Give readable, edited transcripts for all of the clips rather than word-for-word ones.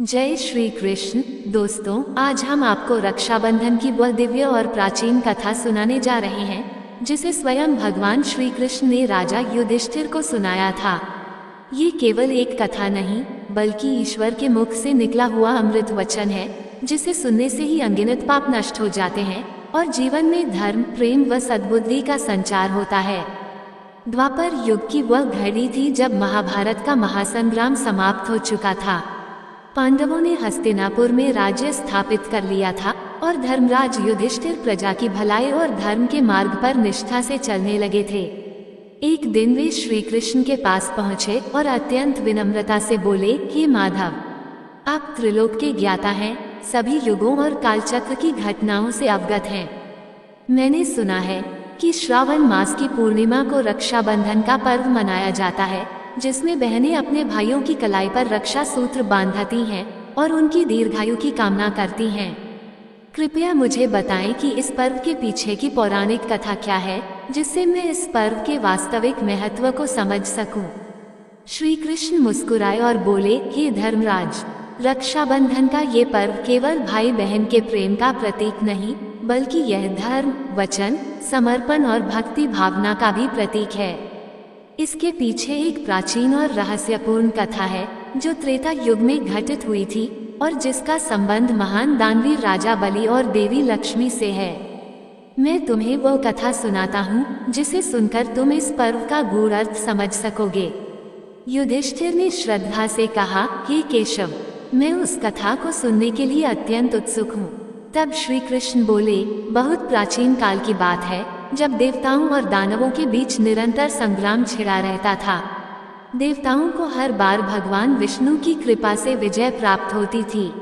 जय श्री कृष्ण दोस्तों, आज हम आपको रक्षाबंधन की वह दिव्य और प्राचीन कथा सुनाने जा रहे हैं जिसे स्वयं भगवान श्री कृष्ण ने राजा युधिष्ठिर को सुनाया था। ये केवल एक कथा नहीं बल्कि ईश्वर के मुख से निकला हुआ अमृत वचन है, जिसे सुनने से ही अनगिनत पाप नष्ट हो जाते हैं और जीवन में धर्म, प्रेम व सद्बुद्धि का संचार होता है। द्वापर युग की वह घड़ी थी जब महाभारत का महासंग्राम समाप्त हो चुका था। पांडवों ने हस्तिनापुर में राज्य स्थापित कर लिया था और धर्मराज युधिष्ठिर प्रजा की भलाई और धर्म के मार्ग पर निष्ठा से चलने लगे थे। एक दिन वे श्री कृष्ण के पास पहुँचे और अत्यंत विनम्रता से बोले, हे माधव, आप त्रिलोक के ज्ञाता हैं, सभी युगों और कालचक्र की घटनाओं से अवगत हैं। मैंने सुना है कि श्रावण मास की पूर्णिमा को रक्षाबंधन का पर्व मनाया जाता है, जिसमें बहनें अपने भाइयों की कलाई पर रक्षा सूत्र बांधती हैं और उनकी दीर्घायु की कामना करती हैं। कृपया मुझे बताएं कि इस पर्व के पीछे की पौराणिक कथा क्या है, जिससे मैं इस पर्व के वास्तविक महत्व को समझ सकूं। श्री कृष्ण मुस्कुराए और बोले, हे धर्मराज, रक्षाबंधन का ये पर्व केवल भाई बहन के प्रेम का प्रतीक नहीं, बल्कि यह धर्म, वचन, समर्पण और भक्ति भावना का भी प्रतीक है। इसके पीछे एक प्राचीन और रहस्यपूर्ण कथा है जो त्रेता युग में घटित हुई थी और जिसका संबंध महान दानवीर राजा बलि और देवी लक्ष्मी से है। मैं तुम्हें वो कथा सुनाता हूँ जिसे सुनकर तुम इस पर्व का गूढ़ अर्थ समझ सकोगे। युधिष्ठिर ने श्रद्धा से कहा, हे केशव, मैं उस कथा को सुनने के लिए अत्यंत उत्सुक हूँ। तब श्री कृष्ण बोले, बहुत प्राचीन काल की बात है जब देवताओं और दानवों के बीच निरंतर संग्राम छिड़ा रहता था। देवताओं को हर बार भगवान विष्णु की कृपा से विजय प्राप्त होती थी,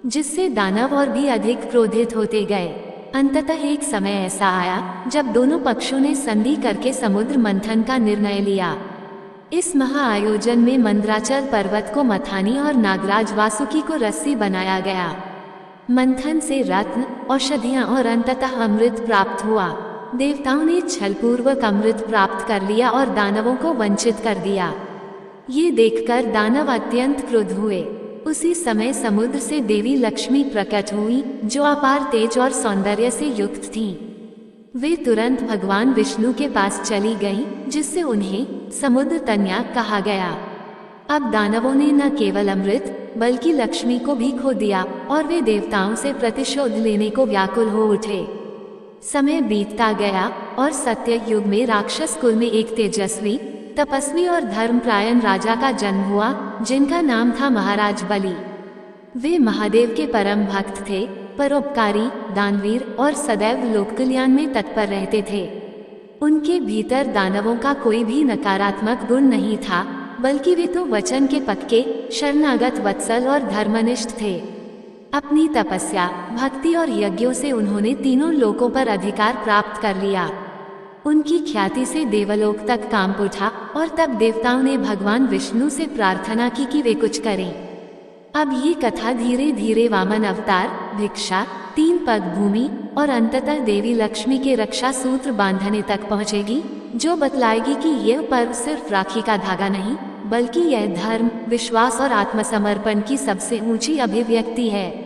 जिससे दानव और भी अधिक क्रोधित होते गए। अंततः एक समय ऐसा आया जब दोनों पक्षों ने संधि करके समुद्र मंथन का निर्णय लिया। इस महाआयोजन में मंदराचल पर्वत को मथानी और नागराज वासुकी को रस्सी बनाया गया। मंथन से रत्न, औषधियां और अंततः अमृत प्राप्त हुआ। देवताओं ने छलपूर्वक अमृत प्राप्त कर लिया और दानवों को वंचित कर दिया। ये देखकर दानव अत्यंत क्रुद्ध हुए। उसी समय समुद्र से देवी लक्ष्मी प्रकट हुई, जो अपार तेज और सौंदर्य से युक्त थीं। वे तुरंत भगवान विष्णु के पास चली गईं, जिससे उन्हें समुद्र तनया कहा गया। अब दानवों ने न केवल अमृत बल्कि लक्ष्मी को भी खो दिया और वे देवताओं से प्रतिशोध लेने को व्याकुल हो उठे। समय बीतता गया और सत्य युग में राक्षस कुल में एक तेजस्वी, तपस्वी और धर्मपरायण राजा का जन्म हुआ, जिनका नाम था महाराज बलि। वे महादेव के परम भक्त थे, परोपकारी, दानवीर और सदैव लोक कल्याण में तत्पर रहते थे। उनके भीतर दानवों का कोई भी नकारात्मक गुण नहीं था, बल्कि वे तो वचन के पक्के, शरणागत, वत्सल और धर्मनिष्ठ थे। अपनी तपस्या, भक्ति और यज्ञों से उन्होंने तीनों लोकों पर अधिकार प्राप्त कर लिया। उनकी ख्याति से देवलोक तक कांप उठा और तब देवताओं ने भगवान विष्णु से प्रार्थना की कि वे कुछ करें। अब ये कथा धीरे धीरे वामन अवतार, भिक्षा, 3 पग भूमि और अंततः देवी लक्ष्मी के रक्षा सूत्र बांधने तक पहुँचेगी, जो बतलाएगी कि यह पर्व सिर्फ राखी का धागा नहीं, बल्कि यह धर्म, विश्वास और आत्मसमर्पण की सबसे ऊंची अभिव्यक्ति है।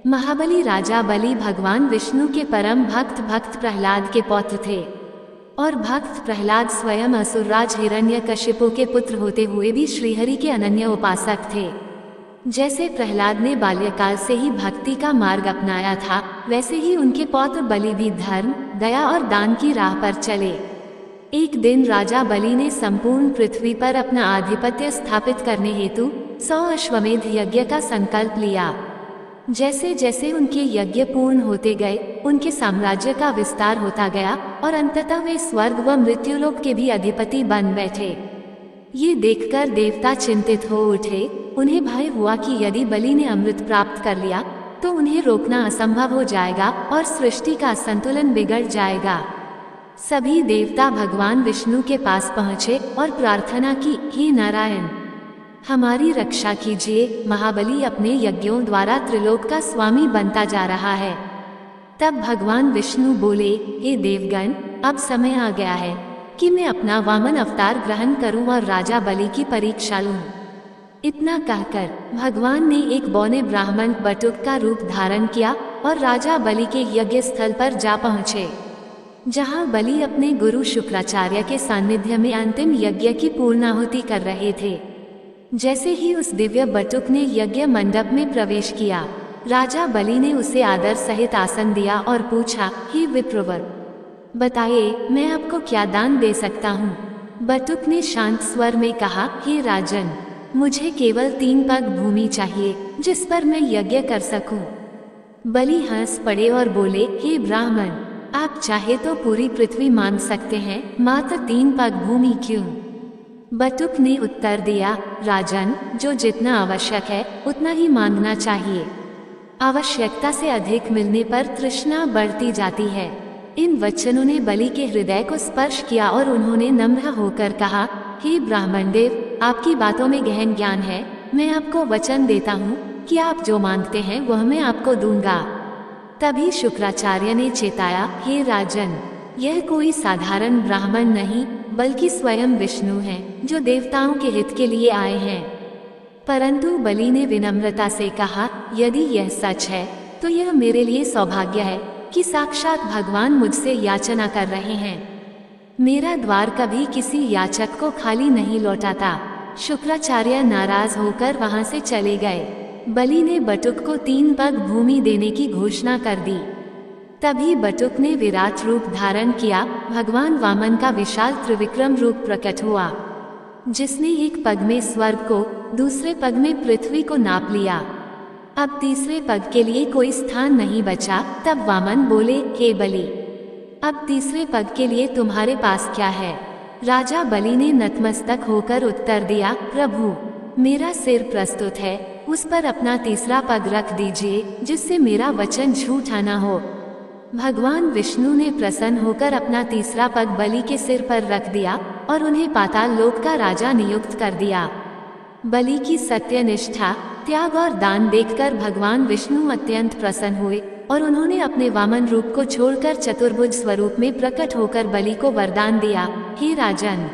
महाबली राजा बलि भगवान विष्णु के परम भक्त प्रहलाद के पौत्र थे और भक्त प्रहलाद स्वयं असुरराज हिरण्यकशिपु के पुत्र होते हुए भी श्रीहरि के अनन्य उपासक थे। जैसे प्रहलाद ने बाल्यकाल से ही भक्ति का मार्ग अपनाया था, वैसे ही उनके पौत्र बलि भी धर्म, दया और दान की राह पर चले। एक दिन राजा बलि ने संपूर्ण पृथ्वी पर अपना आधिपत्य स्थापित करने हेतु 100 अश्वमेध यज्ञ का संकल्प लिया। जैसे जैसे उनके यज्ञ पूर्ण होते गए, उनके साम्राज्य का विस्तार होता गया और अंततः वे स्वर्ग व मृत्युलोक के भी अधिपति बन बैठे। ये देखकर देवता चिंतित हो उठे। उन्हें भय हुआ कि यदि बलि ने अमृत प्राप्त कर लिया तो उन्हें रोकना असंभव हो जाएगा और सृष्टि का संतुलन बिगड़ जाएगा। सभी देवता भगवान विष्णु के पास पहुँचे और प्रार्थना की, हे नारायण, हमारी रक्षा कीजिए। महाबली अपने यज्ञों द्वारा त्रिलोक का स्वामी बनता जा रहा है। तब भगवान विष्णु बोले, हे देवगण, अब समय आ गया है कि मैं अपना वामन अवतार ग्रहण करूं और राजा बलि की परीक्षा लूं। इतना कहकर भगवान ने एक बौने ब्राह्मण बटुक का रूप धारण किया और राजा बलि के यज्ञ स्थल पर जा पहुँचे, जहाँ बलि अपने गुरु शुक्राचार्य के सानिध्य में अंतिम यज्ञ की पूर्णाहुति कर रहे थे। जैसे ही उस दिव्य बटुक ने यज्ञ मंडप में प्रवेश किया, राजा बलि ने उसे आदर सहित आसन दिया और पूछा, हे विप्रवर, बताइए मैं आपको क्या दान दे सकता हूँ। बटुक ने शांत स्वर में कहा, हे राजन, मुझे केवल 3 पग भूमि चाहिए जिस पर मैं यज्ञ कर सकूं। बलि हंस पड़े और बोले, हे ब्राह्मण, आप चाहे तो पूरी पृथ्वी मांग सकते हैं, मात्र 3 पग भूमि क्यों। बटुक ने उत्तर दिया, राजन, जो जितना आवश्यक है उतना ही मांगना चाहिए। आवश्यकता से अधिक मिलने पर तृष्णा बढ़ती जाती है। इन वचनों ने बलि के हृदय को स्पर्श किया और उन्होंने नम्र होकर कहा, हे ब्राह्मण देव, आपकी बातों में गहन ज्ञान है। मैं आपको वचन देता हूँ कि आप जो मांगते हैं वह मैं आपको दूंगा। तभी शुक्राचार्य ने चेताया, हे राजन, यह कोई साधारण ब्राह्मण नहीं बल्कि स्वयं विष्णु हैं, जो देवताओं के हित के लिए आए हैं। परंतु बलि ने विनम्रता से कहा, यदि यह सच है तो यह मेरे लिए सौभाग्य है कि साक्षात भगवान मुझसे याचना कर रहे हैं। मेरा द्वार कभी किसी याचक को खाली नहीं लौटाता। शुक्राचार्य नाराज होकर वहां से चले गए। बलि ने बटुक को 3 पग भूमि देने की घोषणा कर दी। तभी बटुक ने विराट रूप धारण किया। भगवान वामन का विशाल त्रिविक्रम रूप प्रकट हुआ, जिसने एक पग में स्वर्ग को, दूसरे पग में पृथ्वी को नाप लिया। अब तीसरे पग के लिए कोई स्थान नहीं बचा। तब वामन बोले, हे बलि, अब तीसरे पग के लिए तुम्हारे पास क्या है। राजा बलि ने नतमस्तक होकर उत्तर दिया, प्रभु, मेरा सिर प्रस्तुत है, उस पर अपना तीसरा पग रख दीजिए, जिससे मेरा वचन झूठा न हो। भगवान विष्णु ने प्रसन्न होकर अपना तीसरा पग बलि के सिर पर रख दिया और उन्हें पाताल लोक का राजा नियुक्त कर दिया। बलि की सत्यनिष्ठा, त्याग और दान देखकर भगवान विष्णु अत्यंत प्रसन्न हुए और उन्होंने अपने वामन रूप को छोड़कर चतुर्भुज स्वरूप में प्रकट होकर बलि को वरदान दिया, हे राजन,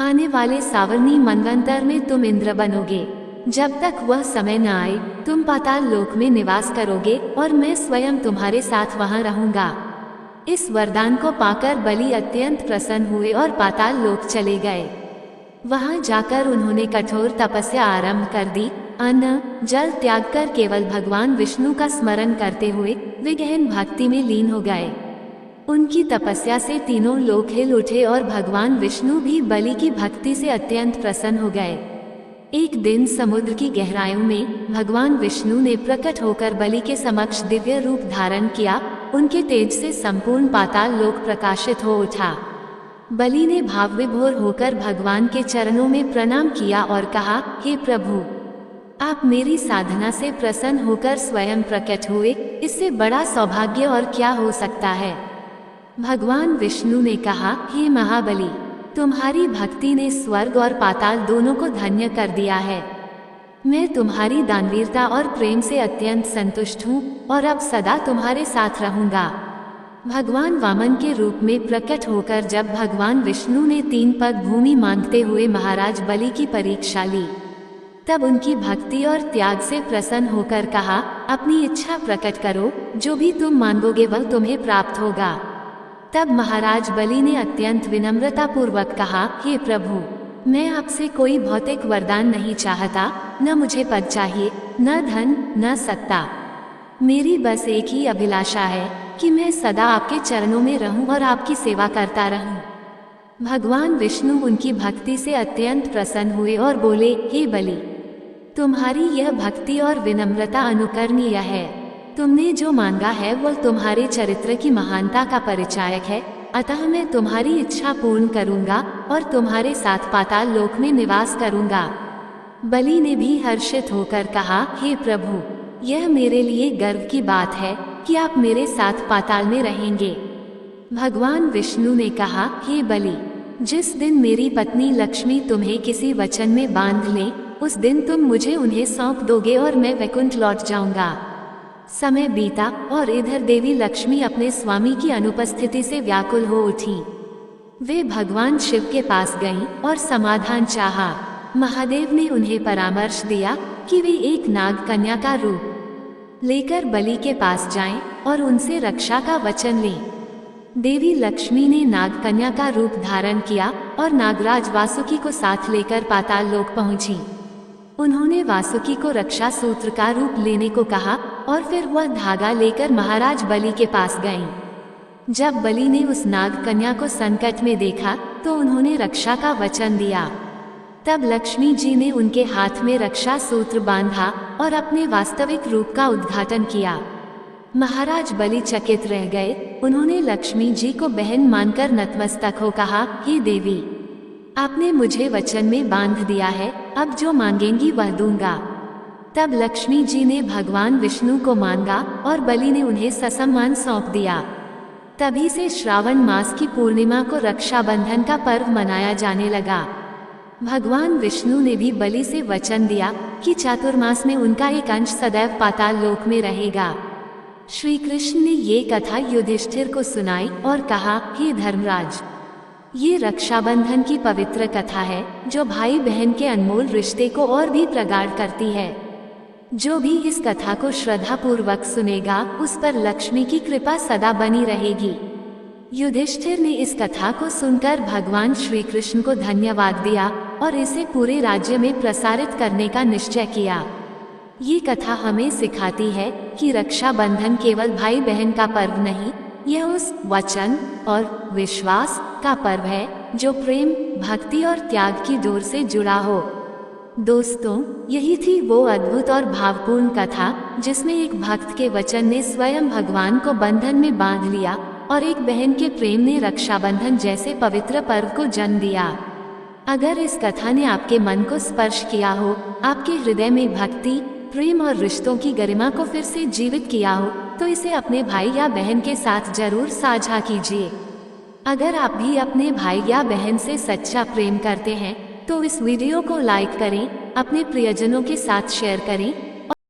आने वाले सावर्णी मनवंतर में तुम इंद्र बनोगे। जब तक वह समय न आए तुम पाताल लोक में निवास करोगे और मैं स्वयं तुम्हारे साथ वहां रहूंगा। इस वरदान को पाकर बलि अत्यंत प्रसन्न हुए और पाताल लोक चले गए। वहां जाकर उन्होंने कठोर तपस्या आरंभ कर दी। अन्न जल त्याग कर केवल भगवान विष्णु का स्मरण करते हुए वे गहन भक्ति में लीन हो गए। उनकी तपस्या से तीनों लोक हिल उठे और भगवान विष्णु भी बलि की भक्ति से अत्यंत प्रसन्न हो गए। एक दिन समुद्र की गहराइयों में भगवान विष्णु ने प्रकट होकर बलि के समक्ष दिव्य रूप धारण किया। उनके तेज से संपूर्ण पाताल लोक प्रकाशित हो उठा। बलि ने भाव विभोर होकर भगवान के चरणों में प्रणाम किया और कहा, हे प्रभु, आप मेरी साधना से प्रसन्न होकर स्वयं प्रकट हुए, इससे बड़ा सौभाग्य और क्या हो सकता है। भगवान विष्णु ने कहा, हे महाबली, तुम्हारी भक्ति ने स्वर्ग और पाताल दोनों को धन्य कर दिया है। मैं तुम्हारी दानवीरता और प्रेम से अत्यंत संतुष्ट हूँ और अब सदा तुम्हारे साथ रहूंगा। भगवान वामन के रूप में प्रकट होकर जब भगवान विष्णु ने 3 पग भूमि मांगते हुए महाराज बलि की परीक्षा ली, तब उनकी भक्ति और त्याग से प्रसन्न होकर कहा, अपनी इच्छा प्रकट करो, जो भी तुम मांगोगे वह तुम्हें प्राप्त होगा। तब महाराज बलि ने अत्यंत विनम्रता पूर्वक कहा, हे प्रभु, मैं आपसे कोई भौतिक वरदान नहीं चाहता, न मुझे पद चाहिए, न धन, न सत्ता। मेरी बस एक ही अभिलाषा है कि मैं सदा आपके चरणों में रहूं और आपकी सेवा करता रहूं। भगवान विष्णु उनकी भक्ति से अत्यंत प्रसन्न हुए और बोले, हे बलि, तुम्हारी यह भक्ति और विनम्रता अनुकरणीय है। तुमने जो मांगा है वह तुम्हारे चरित्र की महानता का परिचायक है, अतः मैं तुम्हारी इच्छा पूर्ण करूंगा और तुम्हारे साथ पाताल लोक में निवास करूंगा। बलि ने भी हर्षित होकर कहा, हे प्रभु, यह मेरे लिए गर्व की बात है कि आप मेरे साथ पाताल में रहेंगे। भगवान विष्णु ने कहा, हे बलि, जिस दिन मेरी पत्नी लक्ष्मी तुम्हें किसी वचन में बांध ले, उस दिन तुम मुझे उन्हें सौंप दोगे और मैं वैकुंठ लौट जाऊंगा। समय बीता और इधर देवी लक्ष्मी अपने स्वामी की अनुपस्थिति से व्याकुल हो उठी। वे भगवान शिव के पास गईं और समाधान चाहा। महादेव ने उन्हें परामर्श दिया कि वे एक नाग कन्या का रूप लेकर बलि के पास जाएं और उनसे रक्षा का वचन लें। देवी लक्ष्मी ने नाग कन्या का रूप धारण किया और नागराज वासुकी को साथ लेकर पाताल लोक पहुंची। उन्होंने वासुकी को रक्षा सूत्र का रूप लेने को कहा और फिर वह धागा लेकर महाराज बलि के पास गईं। जब बलि ने उस नाग कन्या को संकट में देखा तो उन्होंने रक्षा का वचन दिया। तब लक्ष्मी जी ने उनके हाथ में रक्षा सूत्र बांधा और अपने वास्तविक रूप का उद्घाटन किया। महाराज बलि चकित रह गए। उन्होंने लक्ष्मी जी को बहन मानकर नतमस्तक हो कहा, हे देवी, आपने मुझे वचन में बांध दिया है, अब जो मांगेंगी वह दूंगा। तब लक्ष्मी जी ने भगवान विष्णु को मांगा और बलि ने उन्हें ससम्मान सौंप दिया। तभी से श्रावण मास की पूर्णिमा को रक्षाबंधन का पर्व मनाया जाने लगा। भगवान विष्णु ने भी बलि से वचन दिया कि चातुर्मास में उनका एक अंश सदैव पाताल लोक में रहेगा। श्री कृष्ण ने ये कथा युधिष्ठिर को सुनाई और कहा, हे धर्मराज, ये रक्षाबंधन की पवित्र कथा है जो भाई बहन के अनमोल रिश्ते को और भी प्रगाढ़ करती है। जो भी इस कथा को श्रद्धा पूर्वक सुनेगा उस पर लक्ष्मी की कृपा सदा बनी रहेगी। युधिष्ठिर ने इस कथा को सुनकर भगवान श्री कृष्ण को धन्यवाद दिया और इसे पूरे राज्य में प्रसारित करने का निश्चय किया। ये कथा हमें सिखाती है कि रक्षाबंधन केवल भाई बहन का पर्व नहीं, यह उस वचन और विश्वास का पर्व है जो प्रेम, भक्ति और त्याग की डोर से जुड़ा हो। दोस्तों, यही थी वो अद्भुत और भावपूर्ण कथा जिसमें एक भक्त के वचन ने स्वयं भगवान को बंधन में बांध लिया और एक बहन के प्रेम ने रक्षाबंधन जैसे पवित्र पर्व को जन्म दिया। अगर इस कथा ने आपके मन को स्पर्श किया हो, आपके हृदय में भक्ति, प्रेम और रिश्तों की गरिमा को फिर से जीवित किया हो, तो इसे अपने भाई या बहन के साथ जरूर साझा कीजिए। अगर आप भी अपने भाई या बहन से सच्चा प्रेम करते हैं तो इस वीडियो को लाइक करें, अपने प्रियजनों के साथ शेयर करें